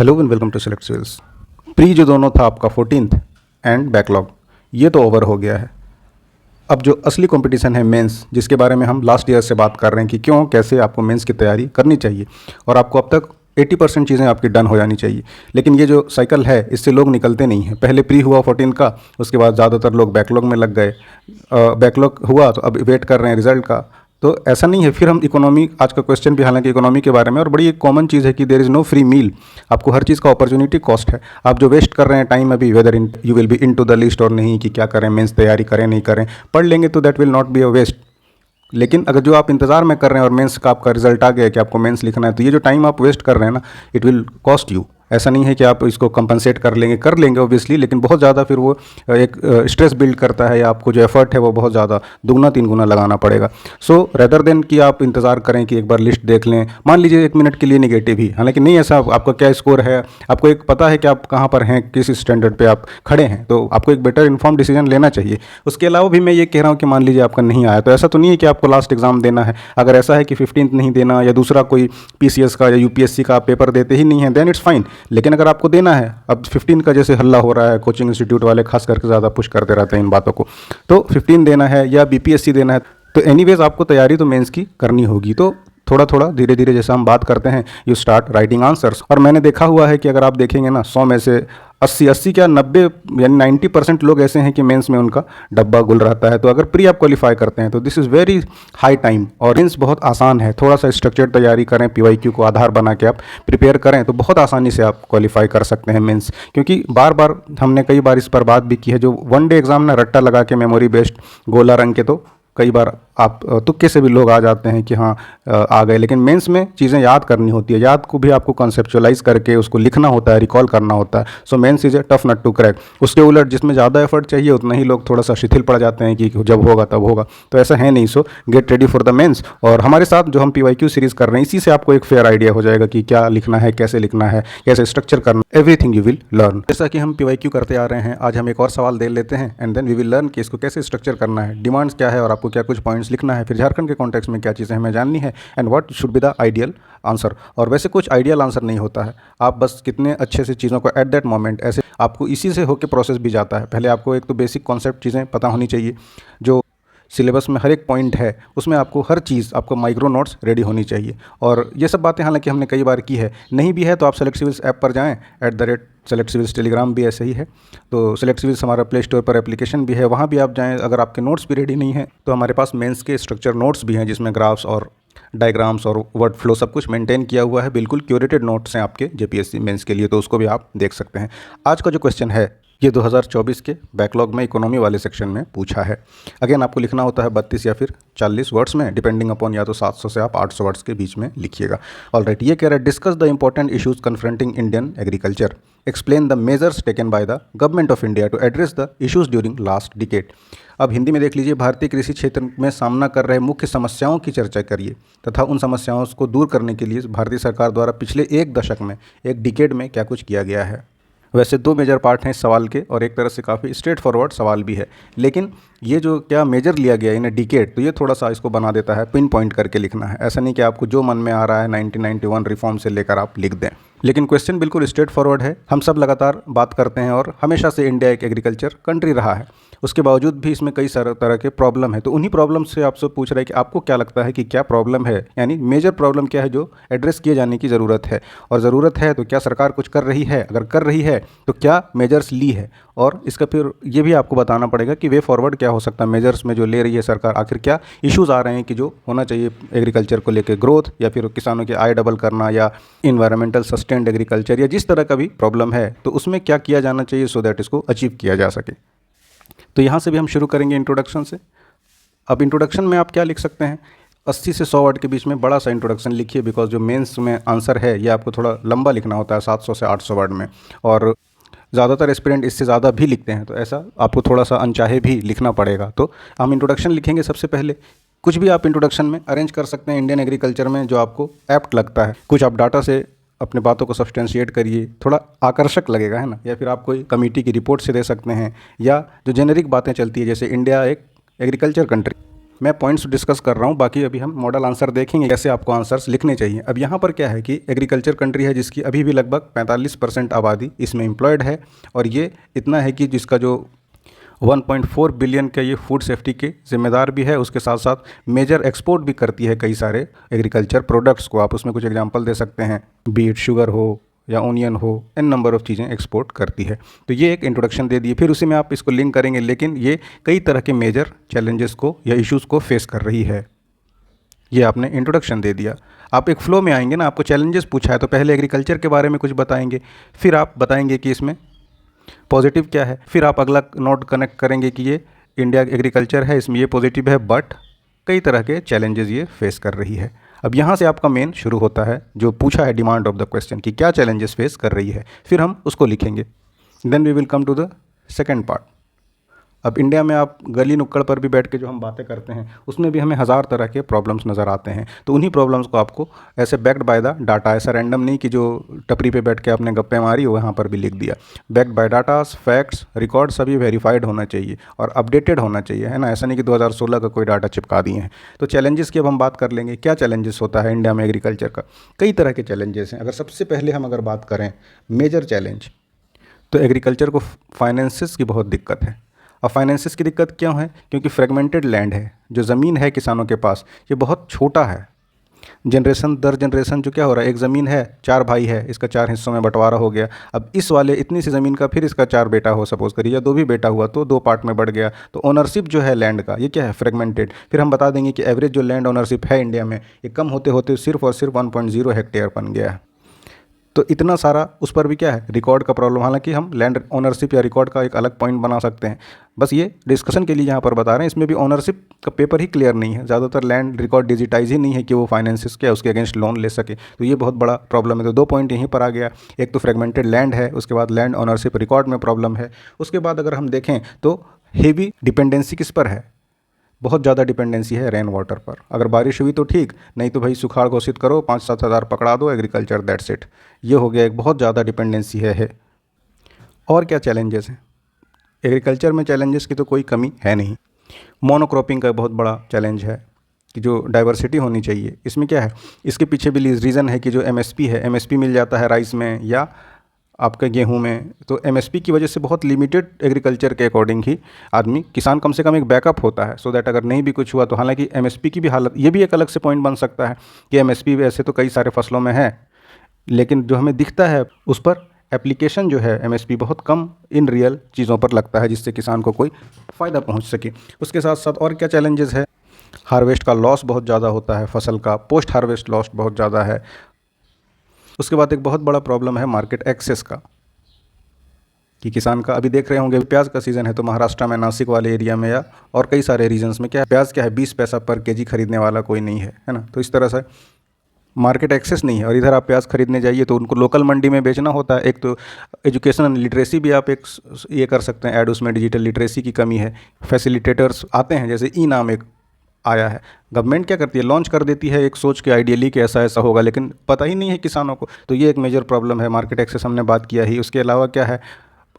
Hello and welcome to select civils. Pre जो दोनों था आपका 14th एंड बैकलॉग, ये तो ओवर हो गया है। अब जो असली कंपटीशन है मेंस, जिसके बारे में हम लास्ट ईयर से बात कर रहे हैं कि क्यों कैसे आपको मेंस की तैयारी करनी चाहिए और आपको अब तक 80% चीज़ें आपकी डन हो जानी चाहिए। लेकिन ये जो साइकिल है इससे लोग निकलते नहीं हैं। पहले प्री हुआ 14 का, उसके बाद ज़्यादातर लोग बैकलॉग में लग गए। बैकलॉग हुआ तो अब वेट कर रहे हैं रिजल्ट का। तो ऐसा नहीं है। फिर हम इकोनॉमी, आज का क्वेश्चन भी हालांकि इकोनॉमी के बारे में, और बड़ी एक कॉमन चीज़ है कि there is no free meal. आपको हर चीज़ का अपॉर्चुनिटी कॉस्ट है। आप जो वेस्ट कर रहे हैं टाइम अभी, whether in you will be into the list और नहीं, कि क्या करें, मेंस तैयारी करें नहीं करें, पढ़ लेंगे तो that will not be a waste. लेकिन अगर जो आप इंतजार में कर रहे हैं और मेंस का आपका रिजल्ट आ गया कि आपको मेंस लिखना है, तो ये जो टाइम आप वेस्ट कर रहे हैं ना, इट विल कॉस्ट यू। ऐसा नहीं है कि आप इसको कंपनसेट कर लेंगे ऑब्वियसली, लेकिन बहुत ज़्यादा फिर वो एक स्ट्रेस बिल्ड करता है, या आपको जो एफर्ट है वो बहुत ज़्यादा दुगना तीन गुना लगाना पड़ेगा। सो रेदर देन कि आप इंतज़ार करें कि एक बार लिस्ट देख लें, मान लीजिए 1 मिनट के लिए निगेटिव ही, हालांकि नहीं ऐसा, आपका क्या स्कोर है, आपको एक पता है कि आप कहाँ पर हैं, किस स्टैंडर्ड पे आप खड़े हैं, तो आपको एक बेटर इन्फॉर्म डिसीजन लेना चाहिए। उसके अलावा भी मैं ये कह रहा हूँ कि मान लीजिए आपका नहीं आया, तो ऐसा तो नहीं है कि आपको लास्ट एग्जाम देना है। अगर ऐसा है कि 15th नहीं देना, या दूसरा कोई पीसीएस का या यूपीएससी का आप पेपर देते ही नहीं है, देन इट्स फाइन। लेकिन अगर आपको देना है, अब 15 का जैसे हल्ला हो रहा है, कोचिंग इंस्टीट्यूट वाले खास करके ज़्यादा पुश करते रहते हैं इन बातों को, तो 15 देना है या बीपीएससी देना है, तो एनीवेज आपको तैयारी तो मेंस की करनी होगी। तो थोड़ा थोड़ा धीरे धीरे जैसा हम बात करते हैं, यू स्टार्ट राइटिंग आंसर्स। और मैंने देखा हुआ है कि अगर आप देखेंगे ना, 100 में से 80 क्या 90 यानी 90% लोग ऐसे हैं कि मेंस में उनका डब्बा गुल रहता है। तो अगर प्री आप क्वालिफाई करते हैं तो this is very high time, और मेंस बहुत आसान है। थोड़ा सा स्ट्रक्चर्ड तैयारी करें, पीवाईक्यू को आधार बना के आप प्रिपेयर करें, तो बहुत आसानी से आप क्वालिफाई कर सकते हैं मेंस। क्योंकि बार बार हमने कई बार इस पर बात भी की है, जो वन डे एग्जाम ना रट्टा लगा के मेमोरी बेस्ड गोला रंग के, तो कई बार आप तुक्के से भी लोग आ जाते हैं कि हाँ आ गए। लेकिन मेंस में चीज़ें याद करनी होती है, याद को भी आपको कॉन्सेप्चुअलाइज करके उसको लिखना होता है, रिकॉल करना होता है। So mains is a tough nut to crack. उसके उलट जिसमें ज़्यादा एफर्ट चाहिए, उतना ही लोग थोड़ा सा शिथिल पड़ जाते हैं कि जब होगा तब होगा, तो ऐसा है नहीं। So get ready for the mains. और हमारे साथ जो हम पीवाईक्यू सीरीज़ कर रहे हैं, इसी से आपको एक फेयर आइडिया हो जाएगा कि क्या लिखना है, कैसे लिखना है, कैसे स्ट्रक्चर करना, एवरीथिंग यू विल लर्न। जैसा कि हम पीवाईक्यू करते आ रहे हैं, आज हम एक और सवाल दे लेते हैं and then we will learn कि इसको कैसे स्ट्रक्चर करना है, डिमांड्स क्या है और आपको क्या कुछ पॉइंट्स लिखना है, फिर झारखंड के कॉन्टेक्स्ट में क्या चीज़ें हमें जाननी है, and what should be the ideal answer. और वैसे कुछ आइडियल आंसर नहीं होता है, आप बस कितने अच्छे से चीज़ों को एट दैट मोमेंट, ऐसे आपको इसी से होकर प्रोसेस भी जाता है। पहले आपको एक तो बेसिक कॉन्सेप्ट चीज़ें पता होनी चाहिए, जो सिलेबस में हर एक पॉइंट है उसमें आपको हर चीज़, आपको माइक्रो नोट्स रेडी होनी चाहिए। और ये सब बातें हालांकि हमने कई बार की है, नहीं भी है तो आप सेलेक्ट सिविल्स ऐप पर जाएं, @सेलेक्ट सिविल्स टेलीग्राम भी ऐसे ही है, तो सेलेक्ट सिविल्स हमारा प्ले स्टोर पर एप्लीकेशन भी है, वहाँ भी आप जाएँ। अगर आपके नोट्स भी रेडी नहीं है तो हमारे पास मेंस के स्ट्रक्चर नोट्स भी हैं, जिसमें ग्राफ्स और डायग्राम्स और वर्ड फ्लो सब कुछ मेंटेन किया हुआ है। बिल्कुल क्यूरेटेड नोट्स हैं आपके जेपीएससी मेंस के लिए, तो उसको भी आप देख सकते हैं। आज का जो क्वेश्चन है ये 2024 के बैकलॉग में इकोनॉमी वाले सेक्शन में पूछा है। अगेन आपको लिखना होता है 32 या फिर 40 वर्ड्स में, डिपेंडिंग अपॉन, या तो 700 से आप 800 वर्ड्स के बीच में लिखिएगा। ऑलराइट, ये कह रहा है discuss the important issues confronting Indian agriculture, explain the measures taken by the government of India to address the issues during last decade. अब हिंदी में देख लीजिए, भारतीय कृषि क्षेत्र में सामना कर रहे मुख्य समस्याओं की चर्चा करिए तथा उन समस्याओं को दूर करने के लिए भारतीय सरकार द्वारा पिछले एक दशक में, एक डिकेड में क्या कुछ किया गया है। वैसे 2 मेजर पार्ट हैं इस सवाल के, और एक तरह से काफ़ी स्ट्रेट फॉरवर्ड सवाल भी है, लेकिन ये जो क्या मेजर लिया गया इन डिकेड, तो ये थोड़ा सा इसको बना देता है, पिन पॉइंट करके लिखना है। ऐसा नहीं कि आपको जो मन में आ रहा है 1991 रिफॉर्म से लेकर आप लिख दें, लेकिन क्वेश्चन बिल्कुल स्ट्रेट फॉरवर्ड है। हम सब लगातार बात करते हैं और हमेशा से इंडिया एक एग्रीकल्चर कंट्री रहा है, उसके बावजूद भी इसमें कई सारे तरह के प्रॉब्लम है। तो उन्हीं प्रॉब्लम से आपसे पूछ रहा है कि आपको क्या लगता है कि क्या प्रॉब्लम है, यानी मेजर प्रॉब्लम क्या है जो एड्रेस किए जाने की ज़रूरत है, और ज़रूरत है तो क्या सरकार कुछ कर रही है, अगर कर रही है तो क्या मेजर्स ली है, और इसका फिर ये भी आपको बताना पड़ेगा कि वे फॉरवर्ड क्या हो सकता है मेजर्स में जो ले रही है सरकार। आखिर क्या इश्यूज़ आ रहे हैं कि जो होना चाहिए एग्रीकल्चर को लेकर, ग्रोथ या फिर किसानों की आय डबल करना, या इन्वायरमेंटल सस्टेन्ड एग्रीकल्चर, या जिस तरह का भी प्रॉब्लम है, तो उसमें क्या किया जाना चाहिए सो दैट इसको अचीव किया जा सके। तो यहाँ से भी हम शुरू करेंगे इंट्रोडक्शन से। अब इंट्रोडक्शन में आप क्या लिख सकते हैं, 80 से 100 वर्ड के बीच में बड़ा सा इंट्रोडक्शन लिखिए, बिकॉज जो मेंस में आंसर है ये आपको थोड़ा लंबा लिखना होता है, 700 से 800 वर्ड में, और ज़्यादातर एस्पिरेंट इससे ज़्यादा भी लिखते हैं, तो ऐसा आपको थोड़ा सा अनचाहे भी लिखना पड़ेगा। तो हम इंट्रोडक्शन लिखेंगे सबसे पहले। कुछ भी आप इंट्रोडक्शन में अरेंज कर सकते हैं इंडियन एग्रीकल्चर में जो आपको एप्ट लगता है। कुछ आप डाटा से अपने बातों को सब्सटेंशिएट करिए, थोड़ा आकर्षक लगेगा, है ना, या फिर आप कोई कमेटी की रिपोर्ट से दे सकते हैं, या जो जेनेरिक बातें चलती है जैसे इंडिया एक एग्रीकल्चर कंट्री, मैं पॉइंट्स डिस्कस कर रहा हूँ, बाकी अभी हम मॉडल आंसर देखेंगे कैसे आपको आंसर्स लिखने चाहिए। अब यहाँ पर क्या है कि एग्रीकल्चर कंट्री है जिसकी अभी भी लगभग 45% आबादी इसमें एम्प्लॉयड है, और ये इतना है कि जिसका जो 1.4 बिलियन का ये फूड सेफ्टी के जिम्मेदार भी है, उसके साथ साथ मेजर एक्सपोर्ट भी करती है कई सारे एग्रीकल्चर प्रोडक्ट्स को। आप उसमें कुछ एग्जांपल दे सकते हैं, बीट, शुगर हो या ओनियन हो, एन नंबर ऑफ़ चीज़ें एक्सपोर्ट करती है। तो ये एक इंट्रोडक्शन दे दिए, फिर उसी में आप इसको लिंक करेंगे, लेकिन ये कई तरह के मेजर चैलेंजेस को या इश्यूज़ को फेस कर रही है। ये आपने इंट्रोडक्शन दे दिया, आप एक फ़्लो में आएंगे ना। आपको चैलेंजेस पूछा है तो पहले एग्रीकल्चर के बारे में कुछ बताएंगे, फिर आप बताएंगे कि इसमें पॉजिटिव क्या है, फिर आप अगला नोट कनेक्ट करेंगे कि ये इंडिया एग्रीकल्चर है, इसमें ये पॉजिटिव है, बट कई तरह के चैलेंजेस ये फेस कर रही है। अब यहाँ से आपका मेन शुरू होता है, जो पूछा है डिमांड ऑफ द क्वेश्चन कि क्या चैलेंजेस फेस कर रही है, फिर हम उसको लिखेंगे। Then we will come to the second part. अब इंडिया में आप गली नुक्कड़ पर भी बैठ के जो हम बातें करते हैं, उसमें भी हमें हज़ार तरह के प्रॉब्लम्स नज़र आते हैं। तो उन्हीं प्रॉब्लम्स को आपको ऐसे बैक्ड बाय द डाटा, ऐसा रैंडम नहीं कि जो टपरी पे बैठ के आपने गप्पे मारी हो वहाँ पर भी लिख दिया। Backed by datas, facts, record सभी वेरीफाइड होना चाहिए और अपडेटेड होना चाहिए, है ना। ऐसा नहीं कि 2016 का कोई डाटा चिपका दिए हैं। तो चैलेंजेस की अब हम बात कर लेंगे, क्या चैलेंजेस होता है इंडिया में एग्रीकल्चर का। कई तरह के चैलेंजेस हैं। अगर सबसे पहले हम अगर बात करें मेजर चैलेंज, तो एग्रीकल्चर को फाइनेंसिस की बहुत दिक्कत है। अब फाइनेंसिस की दिक्कत क्यों है? क्योंकि फ्रेगमेंटेड लैंड है, जो ज़मीन है किसानों के पास ये बहुत छोटा है। जनरेशन दर जनरेशन जो क्या हो रहा है, एक ज़मीन है, 4 भाई है, इसका 4 हिस्सों में बंटवारा हो गया। अब इस वाले इतनी सी ज़मीन का फिर इसका 4 बेटा हो सपोज करिए, या 2 भी बेटा हुआ तो 2 पार्ट में बढ़ गया। तो ओनरशिप जो है लैंड का, ये क्या है, फ्रेगमेंटेड। फिर हम बता देंगे कि एवरेज जो लैंड ओनरशिप है इंडिया में, ये कम होते होते सिर्फ और सिर्फ 1.0 हेक्टेयर बन गया है। तो इतना सारा, उस पर भी क्या है, रिकॉर्ड का प्रॉब्लम। हालांकि हम लैंड ओनरशिप या रिकॉर्ड का एक अलग पॉइंट बना सकते हैं, बस ये डिस्कशन के लिए यहाँ पर बता रहे हैं। इसमें भी ओनरशिप का पेपर ही क्लियर नहीं है, ज़्यादातर लैंड रिकॉर्ड डिजिटाइज ही नहीं है कि वो फाइनेंसिस के उसके अगेंस्ट लोन ले सके। तो ये बहुत बड़ा प्रॉब्लम है। तो 2 पॉइंट यहीं पर आ गया, एक तो फ्रेगमेंटेड लैंड है, उसके बाद लैंड ओनरशिप रिकॉर्ड में प्रॉब्लम है। उसके बाद अगर हम देखें तो हेवी डिपेंडेंसी किस पर है, बहुत ज़्यादा डिपेंडेंसी है रेन वाटर पर। अगर बारिश हुई तो ठीक, नहीं तो भाई सुखाड़ घोषित करो, 5-7 हज़ार पकड़ा दो, एग्रीकल्चर दैट्स इट। ये हो गया, एक बहुत ज़्यादा डिपेंडेंसी है। और क्या चैलेंजेस हैं एग्रीकल्चर में? चैलेंजेस की तो कोई कमी है नहीं। मोनोक्रॉपिंग का बहुत बड़ा चैलेंज है कि जो डाइवर्सिटी होनी चाहिए, इसमें क्या है, इसके पीछे भी रीज़न है कि जो एमएसपी है, एमएसपी मिल जाता है राइस में या आपके गेहूं में। तो एमएसपी की वजह से बहुत लिमिटेड एग्रीकल्चर के अकॉर्डिंग ही आदमी, किसान कम से कम एक बैकअप होता है, सो दैट अगर नहीं भी कुछ हुआ तो। हालांकि एमएसपी की भी हालत, ये भी एक अलग से पॉइंट बन सकता है कि एमएसपी वैसे तो कई सारे फसलों में है, लेकिन जो हमें दिखता है उस पर एप्लीकेशन जो है एमएसपी बहुत कम इन रियल चीज़ों पर लगता है, जिससे किसान को कोई फ़ायदा पहुँच सके। उसके साथ साथ और क्या चैलेंजेस है? हार्वेस्ट का लॉस बहुत ज़्यादा होता है फसल का, पोस्ट हार्वेस्ट लॉस बहुत ज़्यादा है। उसके बाद एक बहुत बड़ा प्रॉब्लम है मार्केट एक्सेस का, कि किसान का, अभी देख रहे होंगे प्याज का सीज़न है तो महाराष्ट्र में, नासिक वाले एरिया में या और कई सारे रीजन्स में क्या है, प्याज क्या है, 20 पैसा पर केजी खरीदने वाला कोई नहीं है ना। तो इस तरह से मार्केट एक्सेस नहीं है। और इधर आप प्याज खरीदने जाइए तो उनको लोकल मंडी में बेचना होता है। एक तो एजुकेशन लिटरेसी भी आप एक ये कर सकते हैं ऐड, उसमें डिजिटल लिटरेसी की कमी है। फैसिलिटेटर्स आते हैं, जैसे ई नाम एक आया है, गवर्नमेंट क्या करती है, लॉन्च कर देती है एक सोच के आइडियली कि ऐसा ऐसा होगा, लेकिन पता ही नहीं है किसानों को। तो ये एक मेजर प्रॉब्लम है। मार्केट एक्सेस हमने बात किया ही। उसके अलावा क्या है,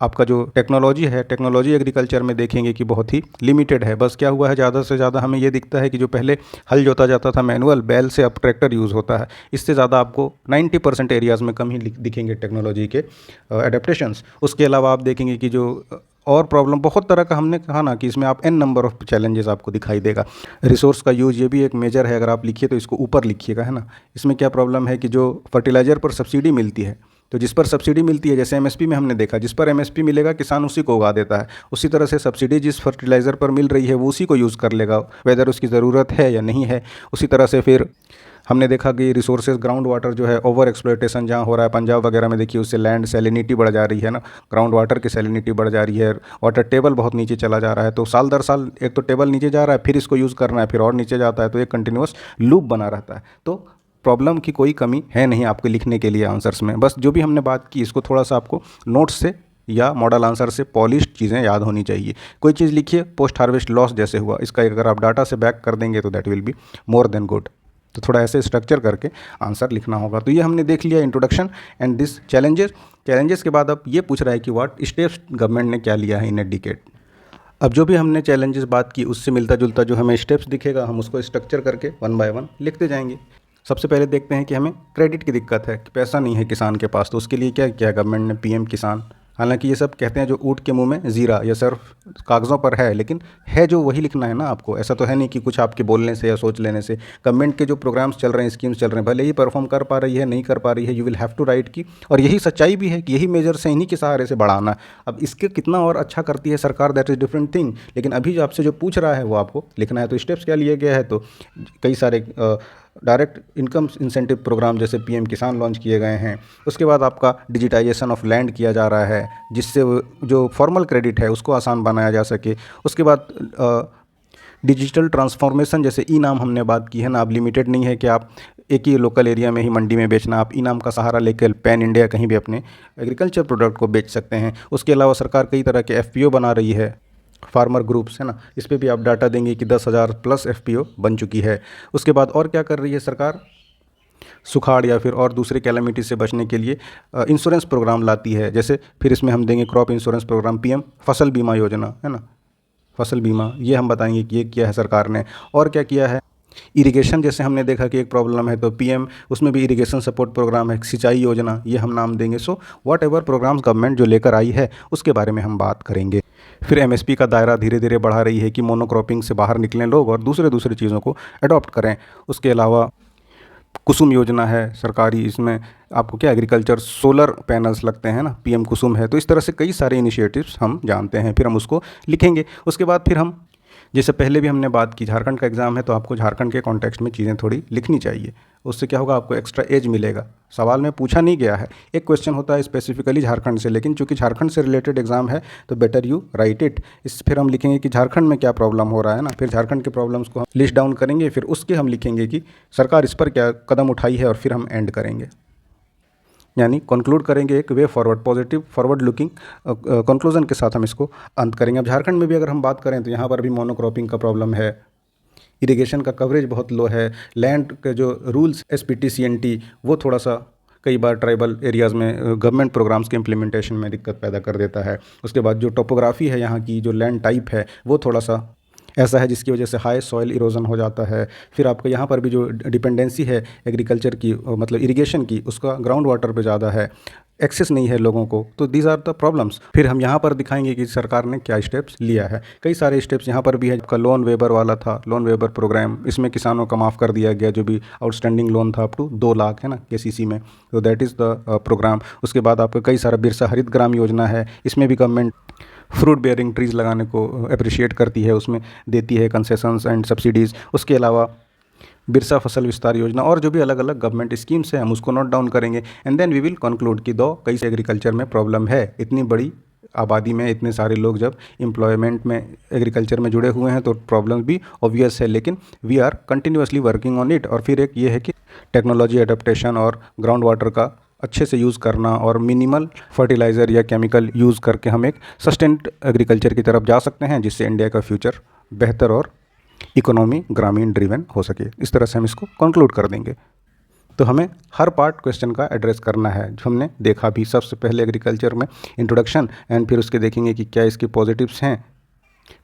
आपका जो टेक्नोलॉजी है, टेक्नोलॉजी एग्रीकल्चर में देखेंगे कि बहुत ही लिमिटेड है। बस क्या हुआ है, ज़्यादा से ज़्यादा हमें ये दिखता है कि जो पहले हल जोता जाता था मैनुअल बैल से, अब ट्रैक्टर यूज़ होता है। इससे ज़्यादा आपको 90% एरियाज़ में कम ही दिखेंगे टेक्नोलॉजी के एडेप्टेशंस। उसके अलावा आप देखेंगे कि जो और प्रॉब्लम बहुत तरह का, हमने कहा ना कि इसमें आप एन नंबर ऑफ चैलेंजेस आपको दिखाई देगा। रिसोर्स का यूज, ये भी एक मेजर है। अगर आप लिखिए तो इसको ऊपर लिखिएगा, है ना। इसमें क्या प्रॉब्लम है कि जो फर्टिलाइज़र पर सब्सिडी मिलती है, तो जिस पर सब्सिडी मिलती है, जैसे एमएसपी में हमने देखा, जिस पर एमएसपी मिलेगा किसान उसी को उगा देता है। उसी तरह से सब्सिडी जिस फर्टिलाइज़र पर मिल रही है वो उसी को यूज़ कर लेगा, वेदर उसकी ज़रूरत है या नहीं है। उसी तरह से फिर हमने देखा कि रिसोर्सेज, ग्राउंड वाटर जो है, ओवर एक्सप्लॉयटेशन जहाँ हो रहा है, पंजाब वगैरह में देखिए, उससे लैंड सैलिनिटी बढ़ जा रही है ना, ग्राउंड वाटर की सैलिनिटी बढ़ जा रही है, वाटर टेबल बहुत नीचे चला जा रहा है। तो साल दर साल एक तो टेबल नीचे जा रहा है, फिर इसको यूज़ करना है, फिर और नीचे जाता है, तो एक कंटिन्यूस लूप बना रहता है। तो प्रॉब्लम की कोई कमी है नहीं आपको लिखने के लिए आंसर्स में। बस जो भी हमने बात की इसको थोड़ा सा आपको नोट्स से या मॉडल आंसर से पॉलिश्ड चीज़ें याद होनी चाहिए। कोई चीज़ लिखिए, पोस्ट हार्वेस्ट लॉस जैसे हुआ, इसका अगर आप डाटा से बैक कर देंगे तो that will be more than good. तो थोड़ा ऐसे स्ट्रक्चर करके आंसर लिखना होगा। तो ये हमने देख लिया introduction and this challenges. Challenges के बाद अब ये पूछ रहा है कि व्हाट स्टेप्स गवर्नमेंट ने क्या लिया है इन ए डिकेड। अब जो भी हमने चैलेंजेस बात की उससे मिलता जुलता जो हमें स्टेप्स दिखेगा हम उसको स्ट्रक्चर करके वन बाय वन लिखते जाएंगे। सबसे पहले देखते हैं कि हमें क्रेडिट की दिक्कत है कि पैसा नहीं है किसान के पास, तो उसके लिए क्या किया गवर्नमेंट ने, पीएम किसान। हालांकि ये सब कहते हैं जो ऊँट के मुंह में जीरा, ये सिर्फ कागज़ों पर है, लेकिन है जो वही लिखना है ना आपको। ऐसा तो है नहीं कि कुछ आपके बोलने से या सोच लेने से। गवर्नमेंट के जो प्रोग्राम्स चल रहे हैं, स्कीम्स चल रहे हैं, भले ही परफॉर्म कर पा रही है नहीं कर पा रही है, you will have to write की। और यही सच्चाई भी है कि यही मेजर्स हैं, इन्हीं के सहारे से बढ़ाना है। अब इसके कितना और अच्छा करती है सरकार, दैट इज़ डिफरेंट थिंग, लेकिन अभी जो आपसे जो पूछ रहा है वो आपको लिखना है। तो स्टेप्स क्या लिए गए हैं, तो कई सारे डायरेक्ट इनकम इंसेंटिव प्रोग्राम जैसे पीएम किसान लॉन्च किए गए हैं। उसके बाद आपका डिजिटाइजेशन ऑफ लैंड किया जा रहा है, जिससे जो फॉर्मल क्रेडिट है उसको आसान बनाया जा सके। उसके बाद डिजिटल ट्रांसफॉर्मेशन, जैसे ई नाम हमने बात की है ना, अब लिमिटेड नहीं है कि आप एक ही लोकल एरिया में ही मंडी में बेचना, आप ई नाम का सहारा लेकर पैन इंडिया कहीं भी अपने एग्रीकल्चर प्रोडक्ट को बेच सकते हैं। उसके अलावा सरकार कई तरह के एफपीओ बना रही है, फार्मर ग्रुप्स है ना, इस पे भी आप डाटा देंगे कि 10,000 प्लस एफपीओ बन चुकी है। उसके बाद और क्या कर रही है सरकार, सुखाड़ या फिर और दूसरे कैलामिटी से बचने के लिए इंश्योरेंस प्रोग्राम लाती है। जैसे फिर इसमें हम देंगे क्रॉप इंश्योरेंस प्रोग्राम, पीएम फसल बीमा योजना है ना, फसल बीमा, ये हम बताएंगे कि ये किया है सरकार ने। और क्या किया है, इरिगेशन, जैसे हमने देखा कि एक प्रॉब्लम है तो पीएम उसमें भी इरिगेशन सपोर्ट प्रोग्राम है, सिंचाई योजना, ये हम नाम देंगे। So whatever programmes government जो लेकर आई है उसके बारे में हम बात करेंगे। फिर एमएसपी का दायरा धीरे धीरे बढ़ा रही है कि मोनोक्रॉपिंग से बाहर निकलें लोग और दूसरे दूसरी चीज़ों को अडॉप्ट करें। उसके अलावा कुसुम योजना है सरकारी, इसमें आपको क्या एग्रीकल्चर सोलर पैनल्स लगते हैं ना, पीएम कुसुम है। तो इस तरह से कई सारे इनिशिएटिव्स हम जानते हैं, फिर हम उसको लिखेंगे। उसके बाद फिर हम, जैसे पहले भी हमने बात की, झारखंड का एग्ज़ाम है तो आपको झारखंड के कॉन्टेक्स्ट में चीज़ें थोड़ी लिखनी चाहिए। उससे क्या होगा, आपको एक्स्ट्रा एज मिलेगा। सवाल में पूछा नहीं गया है, एक क्वेश्चन होता है स्पेसिफिकली झारखंड से, लेकिन चूंकि झारखंड से रिलेटेड एग्जाम है तो बेटर यू राइट इट। इस फिर हम लिखेंगे कि झारखंड में क्या प्रॉब्लम हो रहा है ना, फिर झारखंड के प्रॉब्लम्स को हम लिस्ट डाउन करेंगे, फिर उसके हम लिखेंगे कि सरकार इस पर क्या कदम उठाई है, और फिर हम एंड करेंगे, यानी कंक्लूड करेंगे एक way forward, positive forward looking conclusion के साथ हम इसको अंत करेंगे। अब झारखंड में भी अगर हम बात करें तो यहाँ पर भी मोनोक्रॉपिंग का प्रॉब्लम है, इरिगेशन का कवरेज बहुत लो है, लैंड के जो रूल्स एसपीटी-सीएनटी वो थोड़ा सा कई बार ट्राइबल एरियाज़ में गवर्नमेंट प्रोग्राम्स के इम्प्लीमेंटेशन में दिक्कत पैदा कर देता है। उसके बाद जो टोपोग्राफी है यहाँ की, जो लैंड टाइप है वो थोड़ा सा ऐसा है जिसकी वजह से हाई सॉइल इरोजन हो जाता है। फिर आपको यहाँ पर भी जो डिपेंडेंसी है एग्रीकल्चर की, मतलब इरिगेशन की, उसका ग्राउंड वाटर पे ज़्यादा है, एक्सेस नहीं है लोगों को। तो दीज आर द प्रॉब्लम्स। फिर हम यहाँ पर दिखाएंगे कि सरकार ने क्या स्टेप्स लिया है। कई सारे स्टेप्स यहाँ पर भी है। आपका लोन वेबर वाला था, लोन वेबर प्रोग्राम, इसमें किसानों का माफ़ कर दिया गया जो भी आउटस्टैंडिंग लोन था अप टू 2 लाख है ना केसीसी में, तो दैट इज़ द प्रोग्राम। उसके बाद आपका कई सारा बिरसा हरित ग्राम योजना है, इसमें भी गवर्नमेंट फ्रूट बेयरिंग ट्रीज़ लगाने को अप्रिशिएट करती है, उसमें देती है कंसेशंस एंड सब्सिडीज़। उसके अलावा बिरसा फसल विस्तार योजना और जो भी अलग अलग गवर्नमेंट स्कीम्स हैं हम उसको नोट डाउन करेंगे। And then we will conclude कि दो कई से एग्रीकल्चर में प्रॉब्लम है, इतनी बड़ी आबादी में इतने सारे लोग जब एम्प्लॉयमेंट में एग्रीकल्चर में जुड़े हुए हैं तो प्रॉब्लम भी ऑब्वियस है, लेकिन we are continuously working on it. और फिर एक ये है कि टेक्नोलॉजी एडेप्टेशन और ग्राउंड वाटर का अच्छे से यूज़ करना और मिनिमल फर्टिलाइज़र या केमिकल यूज़ करके हम एक सस्टेन्ड एग्रीकल्चर की तरफ जा सकते हैं, जिससे इंडिया का फ्यूचर बेहतर और इकोनॉमी ग्रामीण ड्रिवन हो सके। इस तरह से हम इसको कंक्लूड कर देंगे। तो हमें हर पार्ट क्वेश्चन का एड्रेस करना है जो हमने देखा भी। सबसे पहले एग्रीकल्चर में इंट्रोडक्शन, एंड फिर उसके देखेंगे कि क्या इसके पॉजिटिव्स हैं,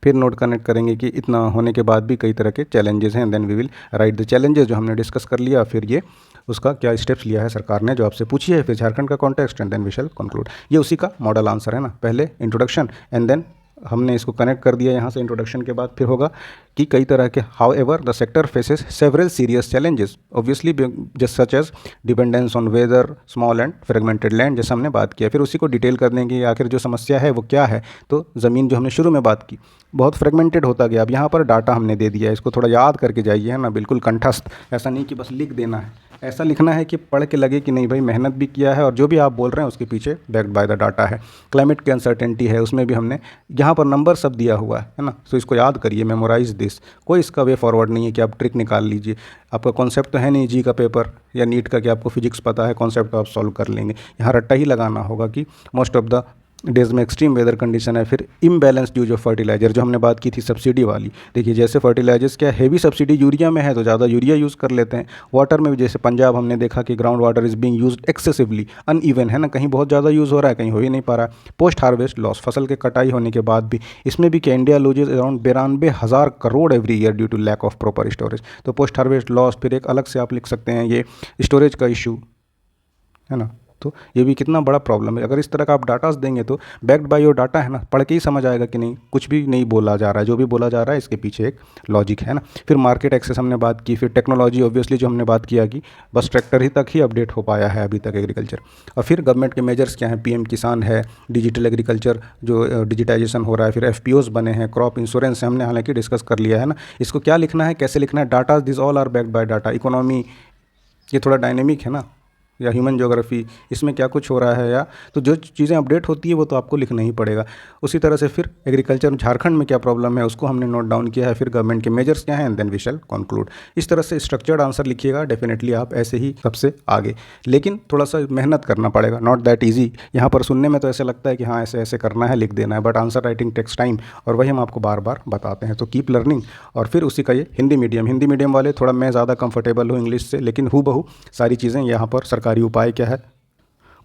फिर नोट कनेक्ट करेंगे कि इतना होने के बाद भी कई तरह के चैलेंजेस हैं। Then we will write the challenges जो हमने डिस्कस कर लिया, फिर ये उसका क्या स्टेप्स लिया है सरकार ने जो आपसे पूछी है, फिर झारखंड का context, and then we shall conclude. ये उसी का मॉडल आंसर है ना, पहले इंट्रोडक्शन एंड देन हमने इसको कनेक्ट कर दिया यहाँ से। इंट्रोडक्शन के बाद फिर होगा कि कई तरह के however the sector faces several serious challenges obviously just such as dependence on weather, small and fragmented land, जैसे हमने बात किया। फिर उसी को डिटेल कर देंगे आखिर जो समस्या है वो क्या है। तो ज़मीन जो हमने शुरू में बात की बहुत फ्रेगमेंटेड होता गया, अब यहाँ पर डाटा हमने दे दिया है, इसको थोड़ा याद करके जाइए है ना, बिल्कुल कंठस्थ, ऐसा नहीं कि बस लिख देना है, ऐसा लिखना है कि पढ़ के लगे कि नहीं भाई मेहनत भी किया है और जो भी आप बोल रहे हैं उसके पीछे बैक्ड बाय द डाटा है। क्लाइमेट की अनसर्टेनिटी है, उसमें भी हमने यहाँ पर नंबर सब दिया हुआ है ना, तो इसको याद करिए, मेमोराइज दिस। कोई इसका वे फॉरवर्ड नहीं है कि आप ट्रिक निकाल लीजिए। आपका कॉन्सेप्ट तो है नहीं जी का पेपर या नीट का कि आपको फिजिक्स पता है, कॉन्सेप्ट आप सॉल्व कर लेंगे। यहाँ रट्टा ही लगाना होगा कि मोस्ट ऑफ द डेज में एक्सट्रीम वेदर कंडीशन है, फिर इम्बैलेंस्ड यूज ऑफ फर्टिलाइजर जो हमने बात की थी सब्सिडी वाली। देखिए जैसे फर्टिलाइजर्स क्या हेवी सब्सिडी यूरिया में है तो ज़्यादा यूरिया यूज़ कर लेते हैं। वाटर में भी जैसे पंजाब हमने देखा कि ground water is being used excessively, uneven है ना, कहीं बहुत ज़्यादा यूज़ हो रहा है, कहीं हो ही नहीं पा रहा है। पोस्ट हार्वेस्ट लॉस, फसल के कटाई होने के बाद भी इसमें भी क्या India loses around 92,000 crore every year due to lack of proper storage. तो पोस्ट हार्वेस्ट लॉस, फिर एक अलग से आप लिख सकते हैं ये स्टोरेज का इशू है ना। तो ये भी कितना बड़ा प्रॉब्लम है। अगर इस तरह का आप डाटास देंगे तो बैक्ड बाय योर डाटा है ना, पढ़ के ही समझ आएगा कि नहीं कुछ भी नहीं बोला जा रहा है, जो भी बोला जा रहा है इसके पीछे एक लॉजिक है ना। फिर मार्केट एक्सेस हमने बात की, फिर टेक्नोलॉजी ऑब्वियसली जो हमने बात किया कि बस ट्रैक्टर ही तक ही अपडेट हो पाया है अभी तक एग्रीकल्चर। और फिर गवर्नमेंट के मेजर्स क्या हैं, पीएम किसान है, डिजिटल एग्रीकल्चर जो डिजिटाइजेशन हो रहा है, फिर एफपीओस बने हैं, क्रॉप इंश्योरेंस हमने हालांकि डिस्कस कर लिया है ना। इसको क्या लिखना है, कैसे लिखना है, data this all are backed by data. Economy ये थोड़ा डायनेमिक है ना, या ह्यूमन ज्योग्राफी इसमें क्या कुछ हो रहा है, या तो जो चीज़ें अपडेट होती है वो तो आपको लिखना ही पड़ेगा। उसी तरह से फिर एग्रीकल्चर झारखंड में क्या प्रॉब्लम है उसको हमने नोट डाउन किया है, फिर गवर्नमेंट के मेजर्स क्या हैं, and then we shall conclude. इस तरह से स्ट्रक्चर्ड आंसर लिखिएगा, डेफिनेटली आप ऐसे ही सबसे आगे। लेकिन थोड़ा सा मेहनत करना पड़ेगा, नॉट दैट ईजी। यहाँ पर सुनने में तो ऐसे लगता है कि हाँ ऐसे ऐसे करना है, लिख देना है, but answer writing takes time, और वही हम आपको बार बार बताते हैं। तो कीप लर्निंग। और फिर उसी का ये हिंदी मीडियम वाले थोड़ा मैं ज़्यादा कंफर्टेबल हूँ इंग्लिश से, लेकिन हूबहू सारी चीज़ें यहाँ पर सरकारी उपाय क्या है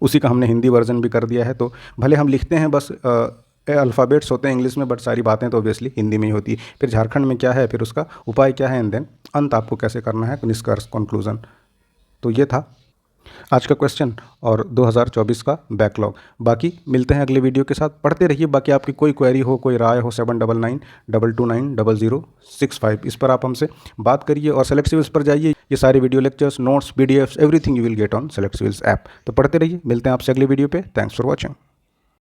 उसी का हमने हिंदी वर्जन भी कर दिया है। तो भले हम लिखते हैं बस अल्फ़ाबेट्स होते हैं इंग्लिश में, बट सारी बातें तो ऑब्वियसली हिंदी में ही होती है। फिर झारखंड में क्या है, फिर उसका उपाय क्या है, एंड देन अंत आपको कैसे करना है, निष्कर्ष कंक्लूजन। तो ये था आज का क्वेश्चन और 2024 का बैकलॉग। बाकी मिलते हैं अगले वीडियो के साथ, पढ़ते रहिए। बाकी आपकी कोई क्वेरी हो, कोई राय हो, 7992290065 इस पर आप हमसे बात करिए। और सेलेक्ट सिविल्स पर जाइए, ये सारे video lectures, notes, PDFs, everything you will get on select civils app. तो पढ़ते रहिए, मिलते हैं आपसे अगले वीडियो पे। Thanks for watching.